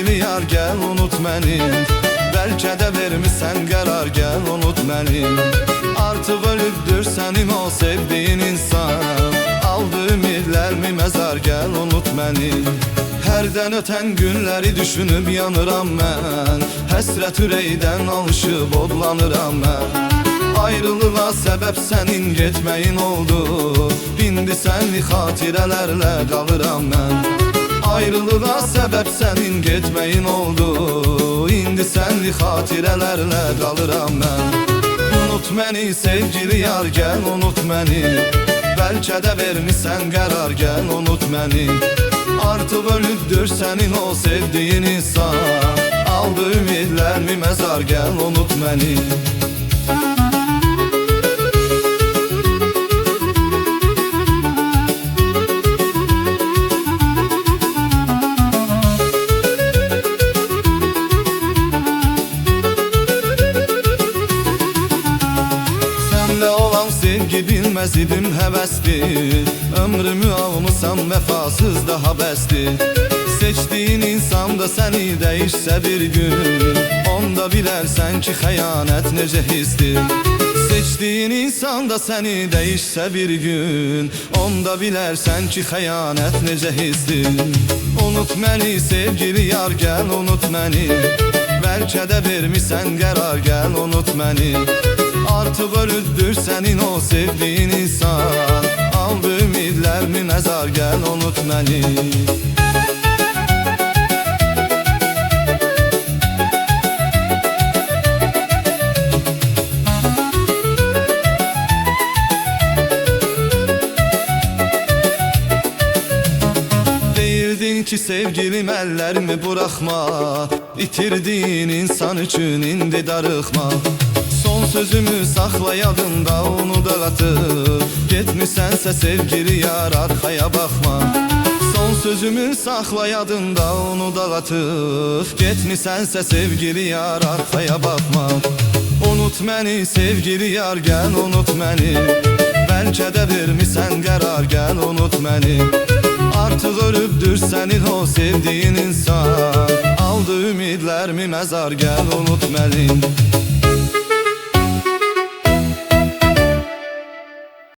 sevgili yar gel unut məni. Bəlkə də vermisən qərar gel unut məni. Artıq ölübdür sənin o sevdiğin insan. Aldı ümidlərimi məzar gel unut məni. Hərdən ötən günləri düşünüb yanıram mən. Həsrət ürəkdən alışıb odlanıram mən. Ayrılığa səbəb sənin getməyin oldu. İndi sənli xatirələrlə qalıram mən. Ayrılığa səbəb sənin getməyin oldu. İndi sənli xatirələrlə qalıram mən. Unut məni sevgili yar gel unut məni. Bəlkə də vermisən qərar gel unut məni. Artıq ölübdür sənin o sevdiğin insan. Aldı ümidlərimi məzar gel unut məni. Sənlə olan sevgi bilməz idim həvəsdir. Ömrümü almışam vəfasız daha bəsdir. Seçdiyin insan da səni dəyişsə bir gün, onda bilərsən ki xəyanət necə hisdir. Seçdiyin insan da səni dəyişsə bir gün, onda bilərsən ki xəyanət necə hisdir. Unut məni sevgili yar gel unut məni. Bəlkə də vermisən qərar gel unut məni. Artıq ölübdür sənin o sevdiğin insan. Aldı ümidlərimi məzar gel unut məni. Deyirdin ki sevgilim əllərimi buraxma. İtirdiyin insan üçün indi darıxma. Son sözümü saxla yadında onu dağıtıb. Getmisənsə sevgili yar arxaya baxma. Son sözümü saxla yadında onu dağıtıb. Getmisənsə sevgili yar arxaya baxma. Unut məni sevgili yar gel unut məni. Bəlkə də vermisən qərar gel unut məni. Artıq ölübdür sənin o sevdiğin insan. Aldı ümidlərimi məzar gel unut məni.